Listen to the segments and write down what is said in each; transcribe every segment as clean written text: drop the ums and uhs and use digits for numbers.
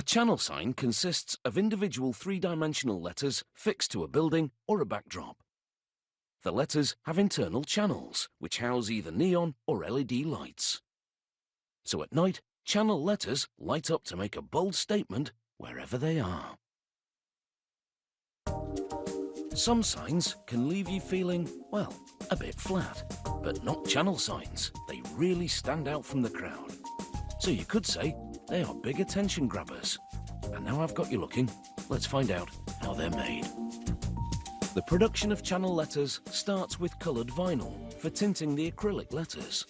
channel sign consists of individual three-dimensional letters fixed to a building or a backdrop. The letters have internal channels, which house either neon or LED lights. So at night, channel letters light up to make a bold statement wherever they are. Some signs can leave you feeling, well, a bit flat, but not channel signs. They really stand out from the crowd. So you could say they are big attention grabbers. And now I've got you looking, let's find out how they're made. The production of channel letters starts with coloured vinyl for tinting the acrylic letters.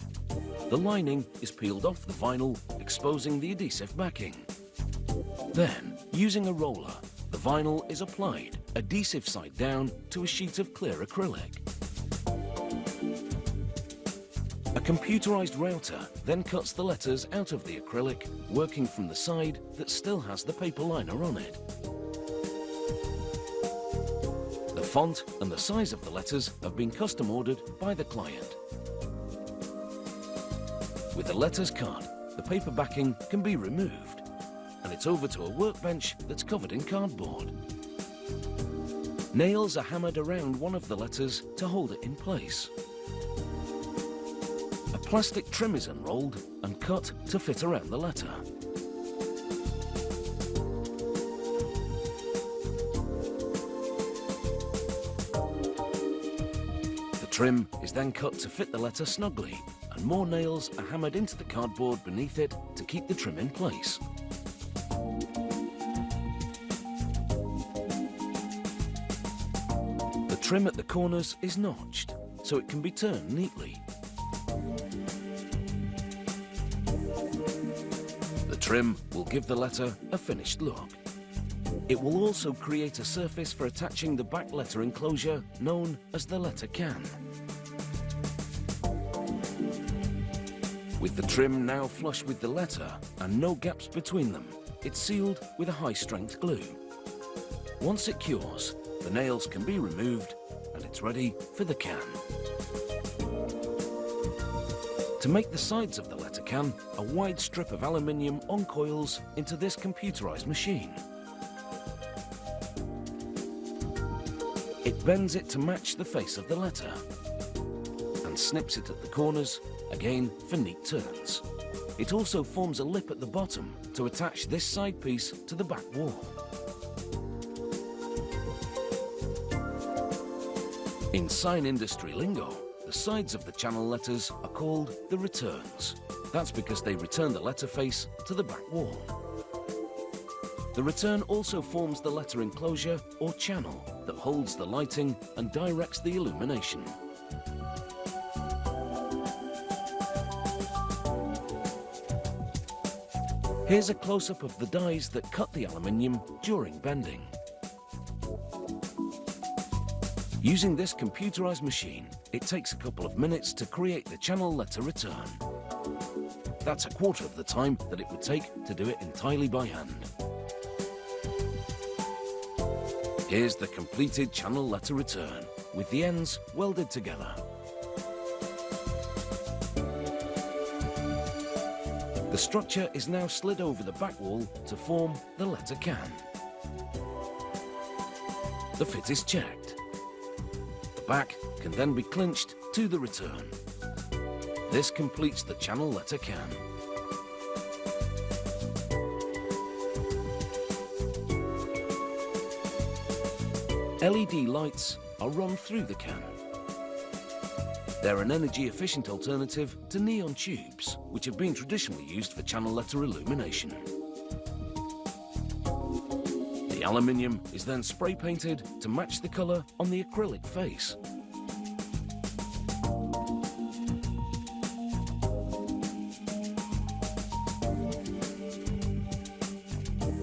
The lining is peeled off the vinyl, exposing the adhesive backing. Then, using a roller, the vinyl is applied, adhesive side down, to a sheet of clear acrylic. A computerized router then cuts the letters out of the acrylic, working from the side that still has the paper liner on it. The font and the size of the letters have been custom ordered by the client. With the letters cut, the paper backing can be removed, and it's over to a workbench that's covered in cardboard. Nails are hammered around one of the letters to hold it in place. A plastic trim is unrolled and cut to fit around the letter. The trim is then cut to fit the letter snugly, and more nails are hammered into the cardboard beneath it to keep the trim in place. The trim at the corners is notched, so it can be turned neatly. The trim will give the letter a finished look. It will also create a surface for attaching the back letter enclosure known as the letter can. With the trim now flush with the letter and no gaps between them, it's sealed with a high-strength glue. Once it cures, the nails can be removed and it's ready for the can. To make the sides of the letter can, a wide strip of aluminium uncoils into this computerized machine. It bends it to match the face of the letter and snips it at the corners, again for neat turns. It also forms a lip at the bottom to attach this side piece to the back wall. In sign industry lingo, the sides of the channel letters are called the returns. That's because they return the letter face to the back wall. The return also forms the letter enclosure or channel that holds the lighting and directs the illumination. Here's a close-up of the dies that cut the aluminium during bending. Using this computerized machine, it takes a couple of minutes to create the channel letter return. That's a quarter of the time that it would take to do it entirely by hand. Here's the completed channel letter return, with the ends welded together. The structure is now slid over the back wall to form the letter can. The fit is checked. The back can then be clinched to the return. This completes the channel letter can. LED lights are run through the can. They're an energy-efficient alternative to neon tubes, which have been traditionally used for channel letter illumination. The aluminium is then spray painted to match the colour on the acrylic face.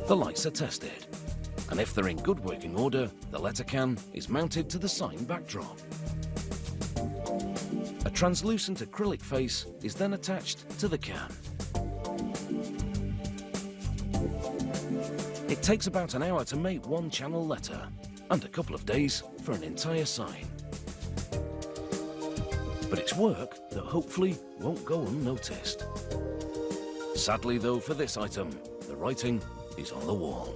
The lights are tested, and if they're in good working order, the letter can is mounted to the sign backdrop. A translucent acrylic face is then attached to the can. It takes about an hour to make one channel letter, and a couple of days for an entire sign. But it's work that hopefully won't go unnoticed. Sadly though for this item, the writing is on the wall.